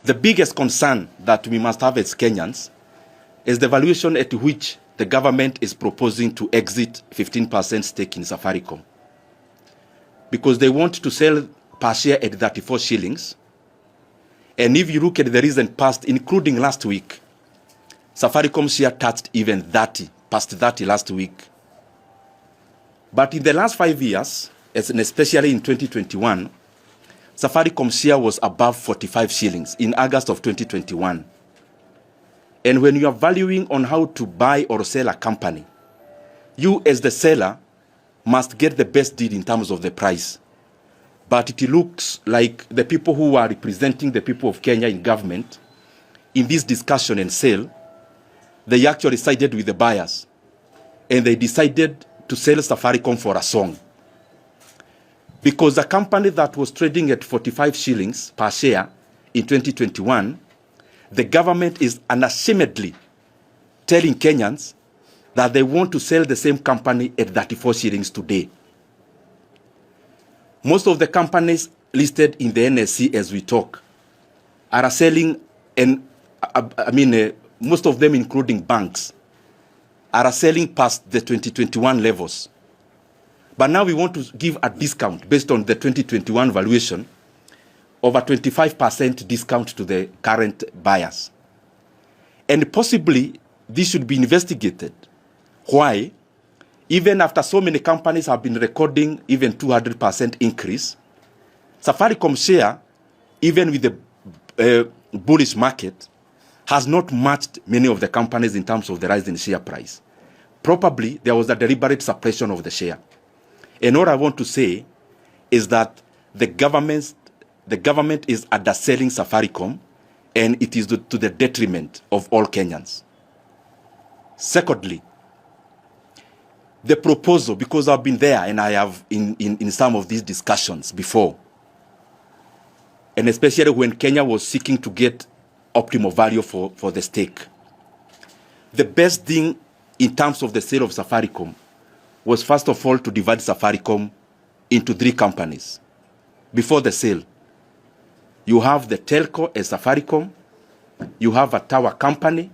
The biggest concern that we must have as Kenyans is the valuation at which the government is proposing to exit 15% stake in Safaricom. Because they want to sell per share at 34 shillings. And if you look at the recent past, including last week, Safaricom share touched even 30, past 30 last week. But in the last 5 years, and especially in 2021, Safaricom share was above 45 shillings in August of 2021. And when you are valuing on how to buy or sell a company, you as the seller must get the best deal in terms of the price. But it looks like the people who are representing the people of Kenya in government in this discussion and sale, they actually sided with the buyers. And they decided to sell Safaricom for a song. Because a company that was trading at 45 shillings per share in 2021, the government is unashamedly telling Kenyans that they want to sell the same company at 34 shillings today. Most of the companies listed in the NSC as we talk are selling, and most of them, including banks, are selling past the 2021 levels. But now we want to give a discount based on the 2021 valuation of a 25% discount to the current buyers. And possibly this should be investigated. Why? Even after so many companies have been recording even 200% increase, Safaricom share, even with the bullish market, has not matched many of the companies in terms of the rise in share price. Probably there was a deliberate suppression of the share. And all I want to say is that the government is underselling Safaricom, and it is to the detriment of all Kenyans. Secondly, the proposal, because I've been there and I have in some of these discussions before, and especially when Kenya was seeking to get optimal value for the stake. The best thing in terms of the sale of Safaricom was first of all to divide Safaricom into 3 companies. Before the sale, you have the telco as Safaricom, you have a tower company,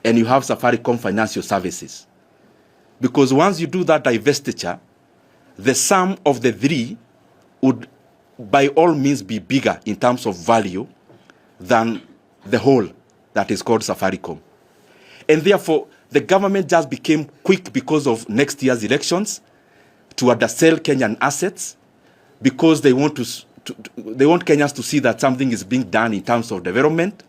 and you have Safaricom Financial Services. Because once you do that divestiture, the sum of the 3 would by all means be bigger in terms of value than the whole that is called Safaricom. And therefore, the government just became quick because of next year's elections to undersell Kenyan assets, because they want they want Kenyans to see that something is being done in terms of development,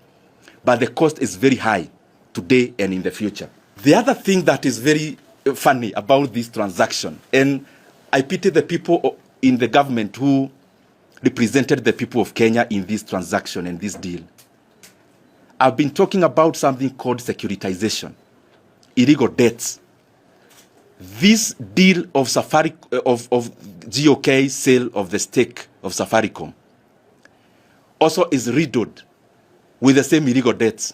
but the cost is very high today and in the future. The other thing that is very funny about this transaction, and I pity the people in the government who represented the people of Kenya in this transaction and this deal. I've been talking about something called securitization, illegal debts. This deal of GOK sale of the stake of Safaricom also is riddled with the same illegal debts.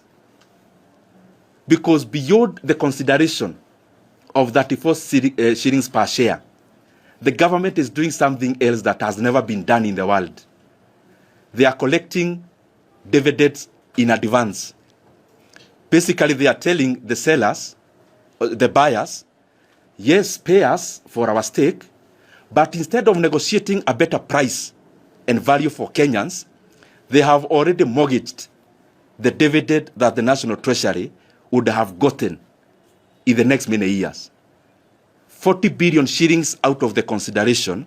Because beyond the consideration of 34 shillings per share, the government is doing something else that has never been done in the world. They are collecting dividends in advance. Basically, they are telling the sellers, the buyers, yes, pay us for our stake, but instead of negotiating a better price and value for Kenyans, they have already mortgaged the dividend that the National Treasury would have gotten in the next many years. 40 billion shillings out of the consideration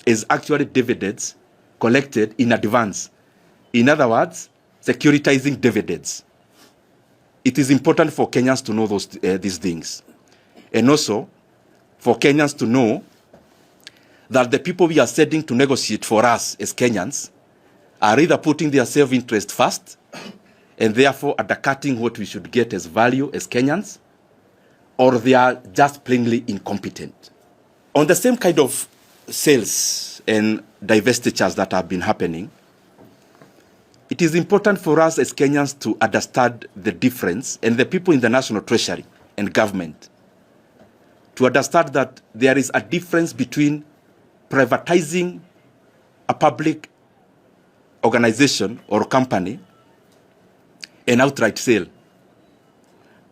is actually dividends collected in advance. In other words, securitizing dividends. It is important for Kenyans to know these things. And also, for Kenyans to know that the people we are sending to negotiate for us as Kenyans are either putting their self-interest first and therefore undercutting what we should get as value as Kenyans, or they are just plainly incompetent. On the same kind of sales and divestitures that have been happening, it is important for us as Kenyans to understand the difference, and the people in the National Treasury and government to understand that there is a difference between privatizing a public organization or company an outright sale.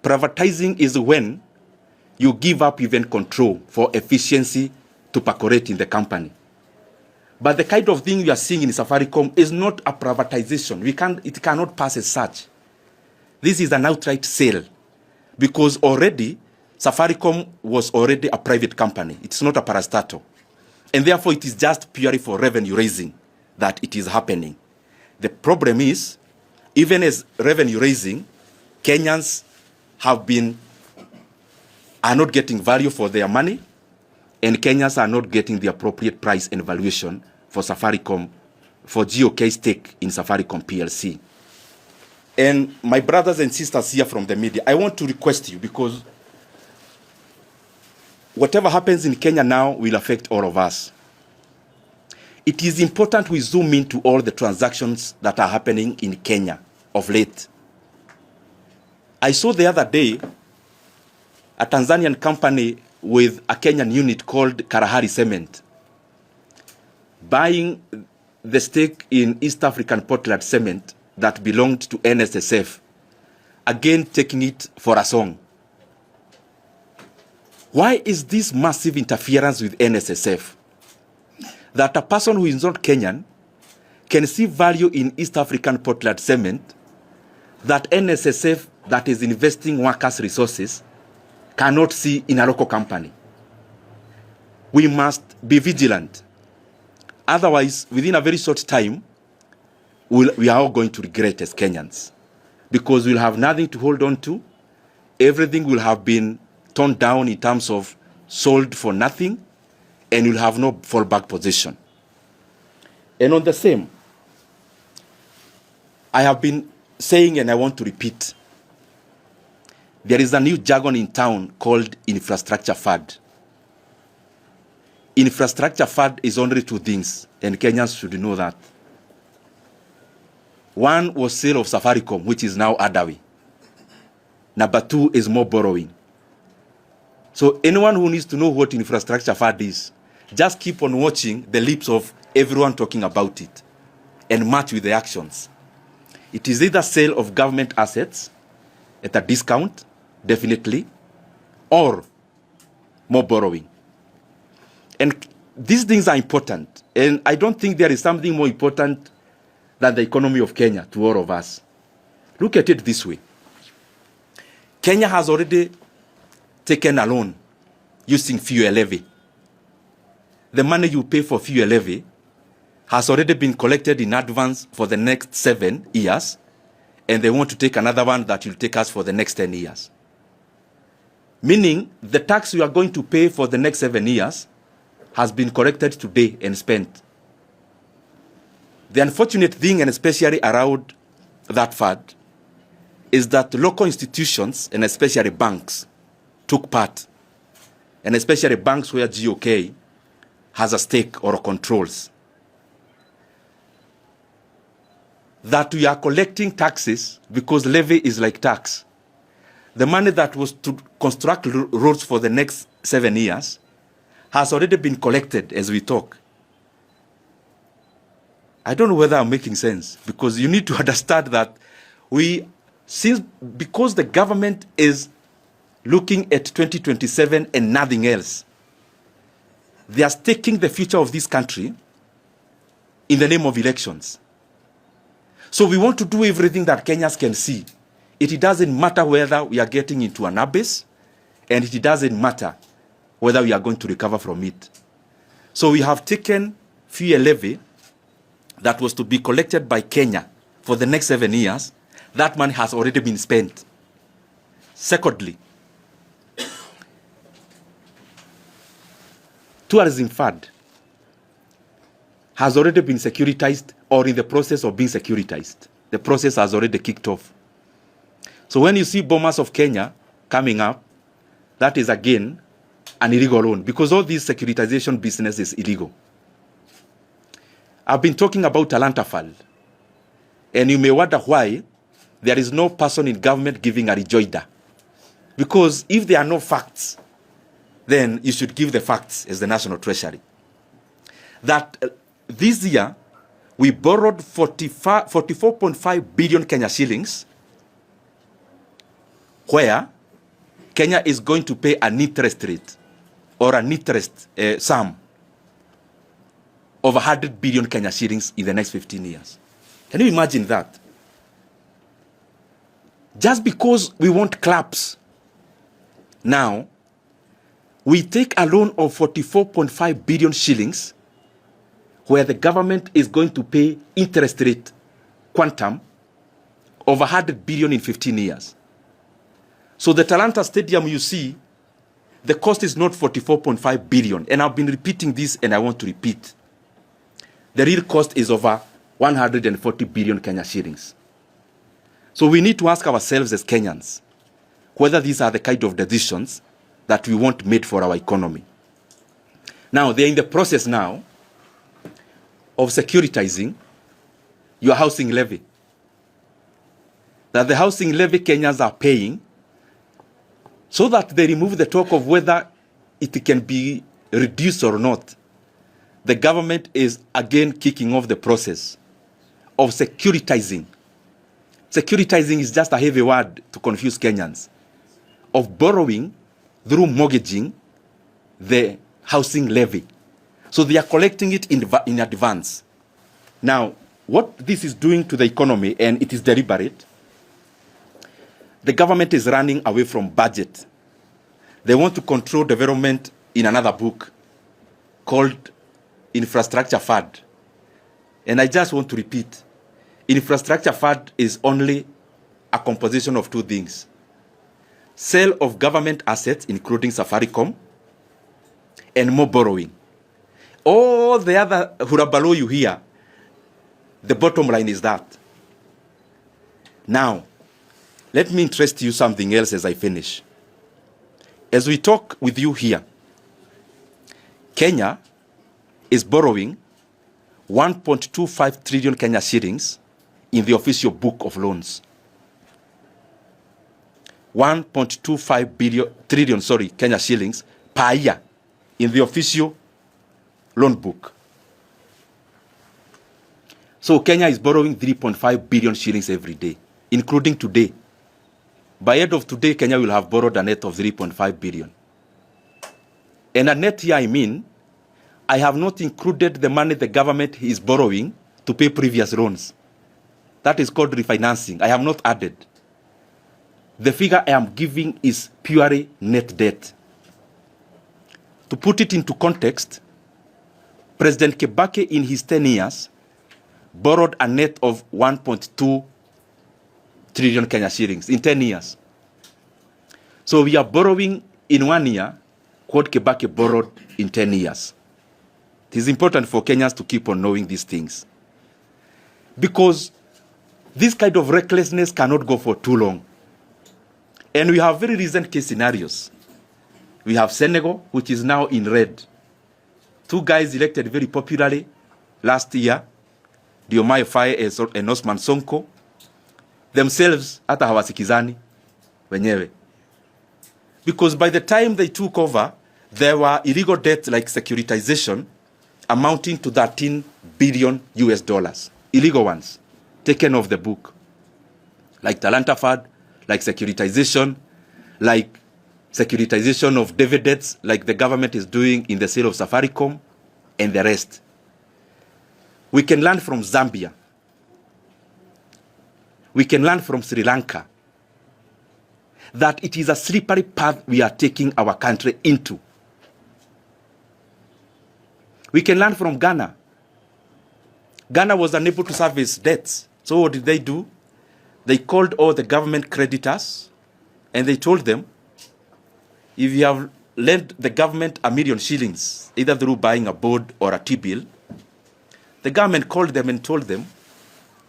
Privatizing is when you give up even control for efficiency to percolate in the company. But the kind of thing we are seeing in Safaricom is not a privatization. It cannot pass as such. This is an outright sale because already Safaricom was already a private company. It's not a parastatal. And therefore it is just purely for revenue raising that it is happening. The problem is, even as revenue raising, Kenyans are not getting value for their money, and Kenyans are not getting the appropriate price and valuation for Safaricom, for GOK stake in Safaricom PLC. And my brothers and sisters here from the media, I want to request you, because whatever happens in Kenya now will affect all of us. It is important we zoom into all the transactions that are happening in Kenya of late. I saw the other day a Tanzanian company with a Kenyan unit called Karahari Cement buying the stake in East African Portland Cement that belonged to NSSF, again taking it for a song. Why is this massive interference with NSSF? That a person who is not Kenyan can see value in East African Portland Cement that NSSF, that is investing workers' resources, cannot see in a local company. We must be vigilant. Otherwise, within a very short time, we are all going to regret as Kenyans, because we'll have nothing to hold on to. Everything will have been torn down in terms of sold for nothing, and you'll have no fallback position. And on the same, I have been saying, and I want to repeat, there is a new jargon in town called infrastructure fund. Infrastructure fund is only two things, and Kenyans should know that. One was sale of Safaricom, which is now Adawi. Number two is more borrowing. So anyone who needs to know what infrastructure fund is, just keep on watching the lips of everyone talking about it and match with the actions. It is either sale of government assets at a discount, definitely, or more borrowing. And these things are important. And I don't think there is something more important than the economy of Kenya to all of us. Look at it this way. Kenya has already taken a loan using fuel levy. The money you pay for fuel levy has already been collected in advance for the next 7 years, and they want to take another one that will take us for the next 10 years. Meaning, the tax you are going to pay for the next 7 years has been collected today and spent. The unfortunate thing, and especially around that fund, is that local institutions, and especially banks, took part, and especially banks where GOK has a stake or controls. That we are collecting taxes because levy is like tax. The money that was to construct roads for the next 7 years has already been collected as we talk. I don't know whether I'm making sense, because you need to understand that because the government is looking at 2027 and nothing else, they are staking the future of this country in the name of elections. So we want to do everything that Kenyans can see. It doesn't matter whether we are getting into an abyss, and it doesn't matter whether we are going to recover from it. So we have taken fuel levy that was to be collected by Kenya for the next 7 years. That money has already been spent. Secondly, tourism fund has already been securitized or in the process of being securitized. The process has already kicked off. So when you see bombers of Kenya coming up, that is again an illegal loan, because all this securitization business is illegal. I've been talking about Talanta Fund, and you may wonder why there is no person in government giving a rejoinder. Because if there are no facts, then you should give the facts as the National Treasury. That this year, we borrowed 44.5 billion Kenya shillings where Kenya is going to pay an interest rate or an interest sum of 100 billion Kenya shillings in the next 15 years. Can you imagine that? Just because we want claps, now we take a loan of 44.5 billion shillings where the government is going to pay interest rate quantum of 100 billion in 15 years. So the Talanta Stadium, you see, the cost is not 44.5 billion. And I've been repeating this and I want to repeat. The real cost is over 140 billion Kenya shillings. So we need to ask ourselves as Kenyans whether these are the kind of decisions that we want made for our economy. Now, they're in the process now of securitizing your housing levy. That the housing levy Kenyans are paying so that they remove the talk of whether it can be reduced or not. The government is again kicking off the process of securitizing. Securitizing is just a heavy word to confuse Kenyans. Of borrowing through mortgaging the housing levy. So they are collecting it in advance. Now, what this is doing to the economy, and it is deliberate, the government is running away from budget. They want to control development in another book called Infrastructure Fund. And I just want to repeat, Infrastructure Fund is only a composition of two things. Sale of government assets, including Safaricom, and more borrowing. All the other hurabalo you hear, the bottom line is that. Now, let me interest you something else as I finish. As we talk with you here, Kenya is borrowing 1.25 trillion Kenya shillings in the official book of loans. 1.25 trillion Kenya shillings per year in the official loan book. So Kenya is borrowing 3.5 billion shillings every day, including today. By end of today, Kenya will have borrowed a net of 3.5 billion. And a net here, I have not included the money the government is borrowing to pay previous loans. That is called refinancing. I have not added. The figure I am giving is purely net debt. To put it into context, President Kibaki in his 10 years borrowed a net of 1.2 trillion Kenya shillings in 10 years. So we are borrowing in 1 year what Kibaki borrowed in 10 years. It is important for Kenyans to keep on knowing these things. Because this kind of recklessness cannot go for too long. And we have very recent case scenarios. We have Senegal, which is now in red. 2 guys elected very popularly last year, Diomaye Faye and Osman Sonko, themselves hata hawasikizani wenyewe. Because by the time they took over, there were illegal debts like securitization amounting to 13 billion US dollars. Illegal ones, taken off the book. Like Talanta Fund, like securitization, like securitization of dividends, like the government is doing in the sale of Safaricom, and the rest. We can learn from Zambia. We can learn from Sri Lanka that it is a slippery path we are taking our country into. We can learn from Ghana. Ghana was unable to service debts. So what did they do? They called all the government creditors and they told them, if you have lent the government $1 million shillings, either through buying a board or a T-bill, the government called them and told them,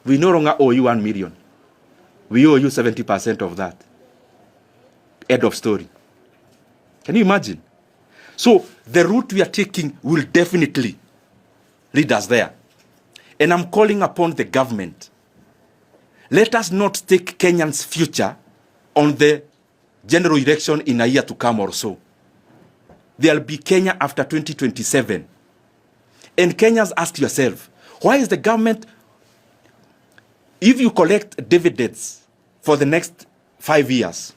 we no longer owe you 1 million. We owe you 70% of that. End of story. Can you imagine? So the route we are taking will definitely lead us there. And I'm calling upon the government. Let us not stake Kenyans' future on the general election in a year to come or so. There'll be Kenya after 2027. And Kenyans, ask yourself, why is the government, if you collect dividends for the next 5 years,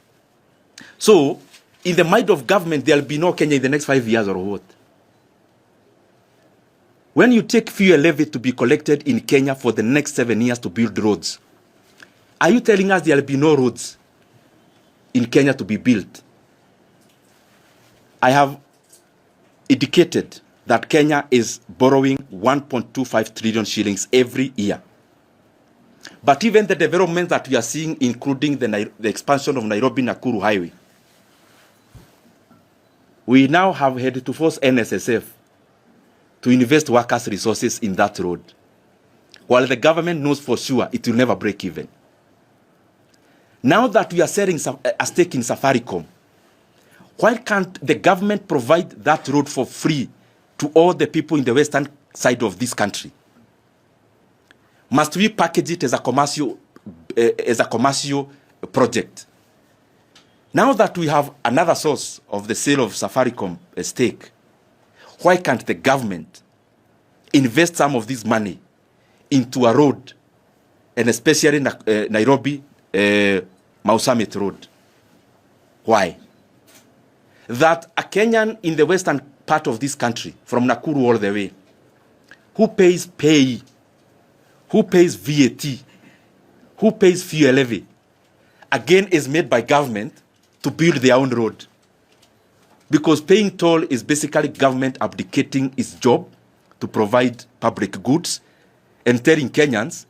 So, in the mind of government, there'll be no Kenya in the next 5 years or what? When you take fuel levy to be collected in Kenya for the next 7 years to build roads, are you telling us there'll be no roads in Kenya to be built? I have indicated that Kenya is borrowing 1.25 trillion shillings every year. But even the development that we are seeing, including the expansion of Nairobi-Nakuru Highway, we now have had to force NSSF to invest workers' resources in that road, while the government knows for sure it will never break even. Now that we are selling a stake in Safaricom, why can't the government provide that road for free to all the people in the western side of this country? Must we package it as a commercial project? Now that we have another source of the sale of Safaricom stake, why can't the government invest some of this money into a road, and especially Nairobi Mau Summit Road? Why? That a Kenyan in the western part of this country, from Nakuru all the way, who pays pay, who pays VAT, who pays fuel levy, again is made by government to build their own road. Because paying toll is basically government abdicating its job to provide public goods and telling Kenyans,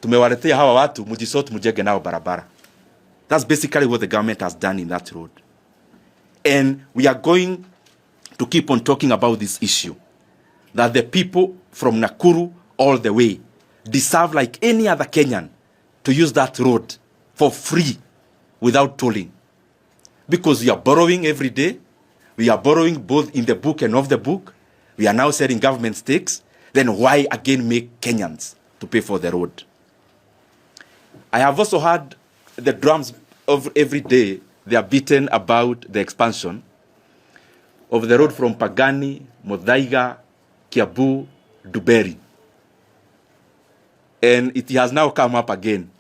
tumewaletea hawa watu, mujisort mujenge nao barabara. That's basically what the government has done in that road. And we are going to keep on talking about this issue, that the people from Nakuru all the way deserve, like any other Kenyan, to use that road for free without tolling. Because we are borrowing every day. We are borrowing both in the book and off the book. We are now selling government stakes. Then why again make Kenyans to pay for the road? I have also heard the drums of every day. They are beaten about the expansion of the road from Pagani, Muthaiga, Kiambu, Duberi. And it has now come up again.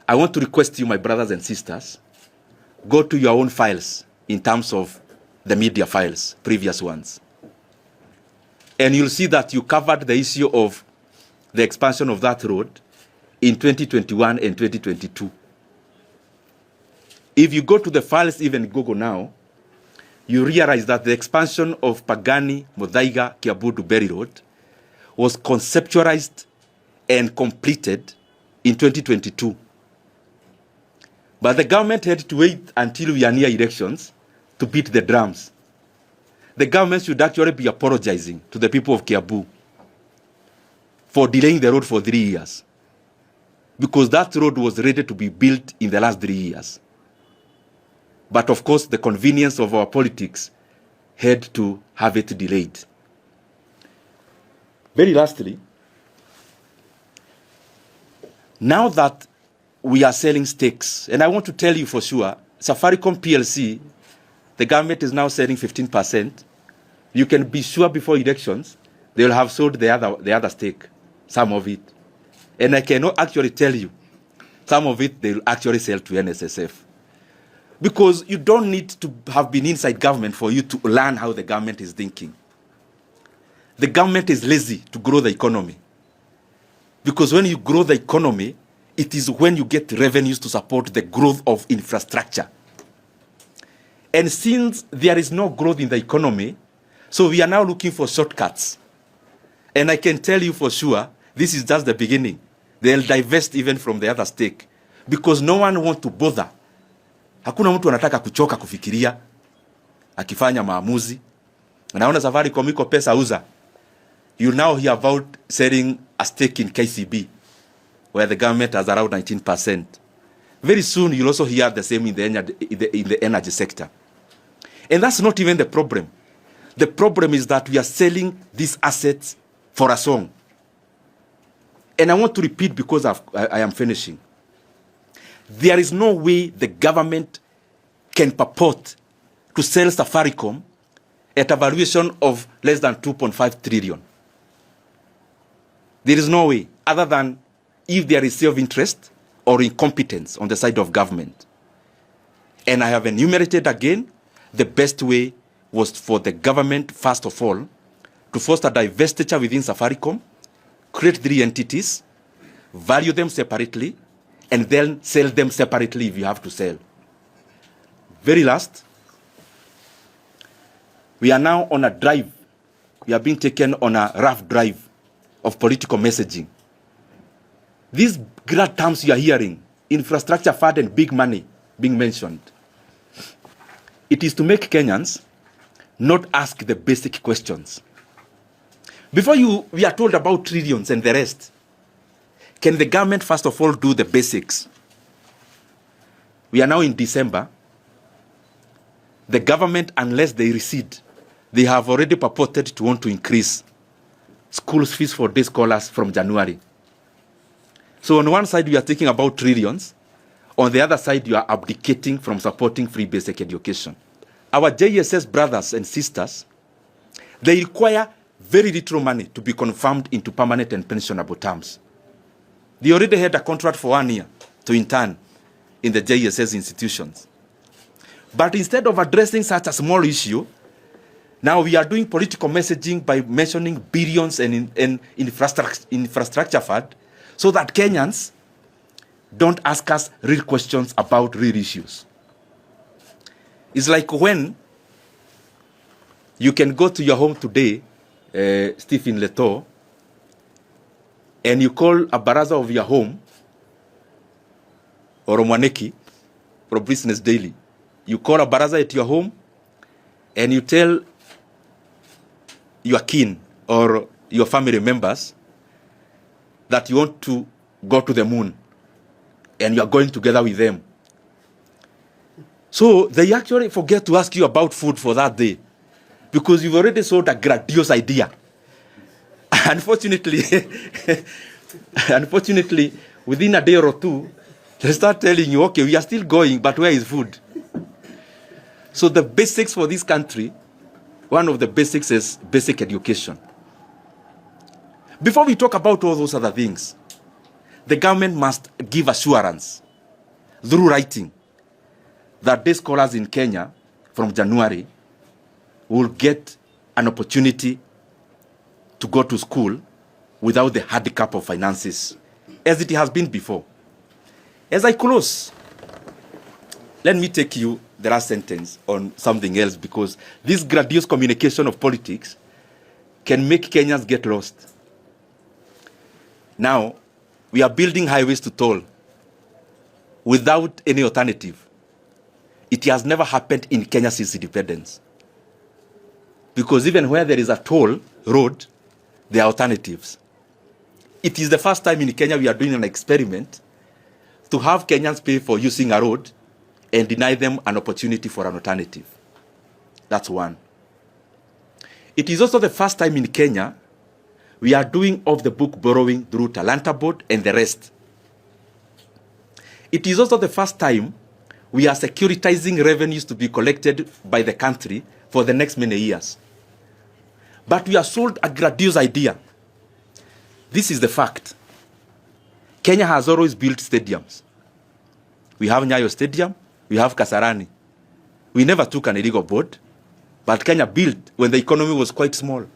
I want to request you, my brothers and sisters, go to your own files in terms of the media files, previous ones. And you'll see that you covered the issue of the expansion of that road in 2021 and 2022. If you go to the files, even Google now, you realize that the expansion of Pagani, Muthaiga, Kiambu, Duberi Road was conceptualized and completed in 2022. But the government had to wait until we are near elections to beat the drums. The government should actually be apologizing to the people of Kiambu for delaying the road for 3 years. Because that road was ready to be built in the last 3 years. But of course, the convenience of our politics had to have it delayed. Very lastly, now that we are selling stakes, and I want to tell you for sure, Safaricom PLC, the government is now selling 15%. You can be sure before elections, they will have sold the other stake, some of it. And I cannot actually tell you, some of it they will actually sell to NSSF. Because you don't need to have been inside government for you to learn how the government is thinking. The government is lazy to grow the economy. Because when you grow the economy, it is when you get revenues to support the growth of infrastructure. And since there is no growth in the economy, so we are now looking for shortcuts. And I can tell you for sure, this is just the beginning. They'll divest even from the other stake. Because no one wants to bother. Hakuna mtu anataka kuchoka kufikiria, akifanya maamuzi. Naona Safaricom iko pesa uza. You now hear about selling a stake in KCB, where the government has around 19%. Very soon you'll also hear the same in the energy sector. And that's not even the problem. The problem is that we are selling these assets for a song. And I want to repeat because I am finishing. There is no way the government can purport to sell Safaricom at a valuation of less than 2.5 trillion. There is no way, other than if there is self-interest or incompetence on the side of government. And I have enumerated again, the best way was for the government, first of all, to foster divestiture within Safaricom, create 3 entities, value them separately, and then sell them separately if you have to sell. Very last, we are now on a drive. We are being taken on a rough drive of political messaging. These grand terms you are hearing, infrastructure fund and big money being mentioned, it is to make Kenyans not ask the basic questions. Before we are told about trillions and the rest, can the government first of all do the basics? We are now in December. The government, unless they recede, they have already purported to want to increase school fees for day scholars from January. So on one side, we are thinking about trillions. On the other side, you are abdicating from supporting free basic education. Our JSS brothers and sisters, they require very little money to be confirmed into permanent and pensionable terms. They already had a contract for 1 year to intern in the JSS institutions. But instead of addressing such a small issue, now we are doing political messaging by mentioning billions and infrastructure fund so that Kenyans don't ask us real questions about real issues. It's like when you can go to your home today, Stephen Leto, and you call a baraza of your home, or Mwaneki, or Business Daily. You call a baraza at your home, and you tell your kin or your family members that you want to go to the moon, and you are going together with them. So they actually forget to ask you about food for that day, because you've already sold a grandiose idea. Unfortunately, within a day or two, they start telling you, okay, we are still going, but where is food? So the basics for this country, one of the basics is basic education. Before we talk about all those other things, the government must give assurance through writing that day scholars in Kenya from January will get an opportunity to go to school without the handicap of finances, as it has been before. As I close, let me take you the last sentence on something else, because this grandiose communication of politics can make Kenyans get lost. Now, we are building highways to toll without any alternative. It has never happened in Kenya since independence. Because even where there is a toll road, there are alternatives. It is the first time in Kenya we are doing an experiment to have Kenyans pay for using a road and deny them an opportunity for an alternative. That's one. It is also the first time in Kenya we are doing off-the-book borrowing through Talanta Board and the rest. It is also the first time we are securitizing revenues to be collected by the country for the next many years. But we are sold a grandiose idea. This is the fact. Kenya has always built stadiums. We have Nyoro Stadium, we have Kasarani. We never took an illegal board, but Kenya built when the economy was quite small.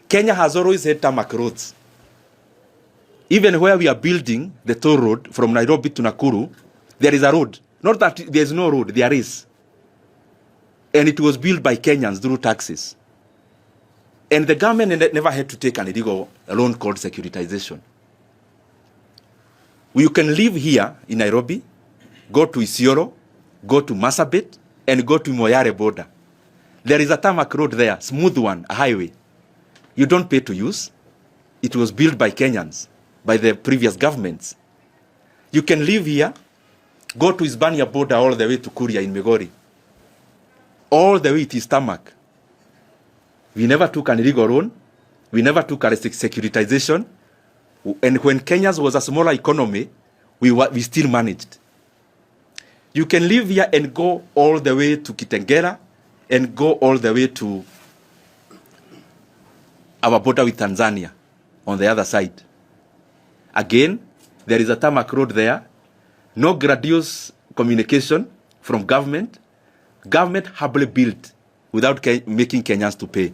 Kenya has always had tarmac roads. Even where we are building the toll road from Nairobi to Nakuru, there is a road. Not that there is no road, there is. And it was built by Kenyans through taxes. And the government never had to take an illegal loan called securitization. You can live here in Nairobi, go to Isiolo, go to Marsabit, and go to Moyale border. There is a tarmac road there, smooth one, a highway. You don't pay to use. It was built by Kenyans, by the previous governments. You can live here, go to Hispania border all the way to Kuria in Migori. All the way it is tarmac. We never took an illegal loan. We never took a securitization. And when Kenya was a smaller economy, we still managed. You can live here and go all the way to Kitengela and go all the way to our border with Tanzania on the other side. Again, there is a tarmac road there. No grandiose communication. from government. Government humbly built without making Kenyans to pay.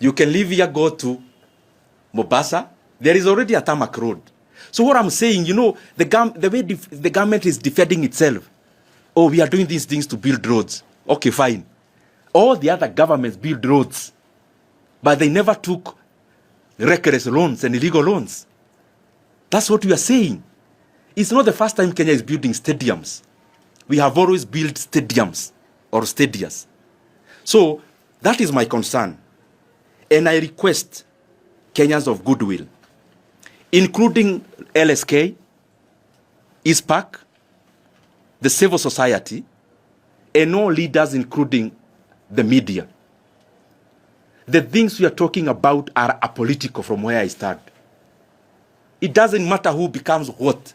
You can leave here, go to Mombasa. There is already a tarmac road. So what I'm saying, you know, the way the government is defending itself. Oh, we are doing these things to build roads. Okay, fine. All the other governments build roads, but they never took reckless loans and illegal loans. That's what we are saying. It's not the first time Kenya is building stadiums. We have always built stadiums or stadias. So that is my concern. And I request Kenyans of goodwill, including LSK, ISPAC, the civil society, and all leaders, including the media. The things we are talking about are apolitical from where I start. It doesn't matter who becomes what.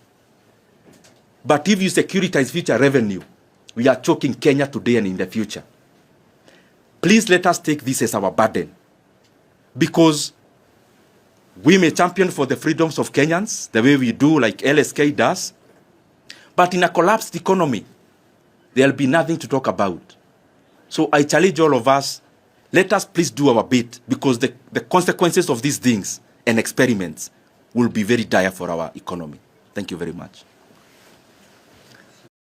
But if you securitize future revenue, we are choking Kenya today and in the future. Please let us take this as our burden. Because we may champion for the freedoms of Kenyans, the way we do, like LSK does. But in a collapsed economy, there'll be nothing to talk about. So I challenge all of us, let us please do our bit, because the consequences of these things and experiments will be very dire for our economy. Thank you very much.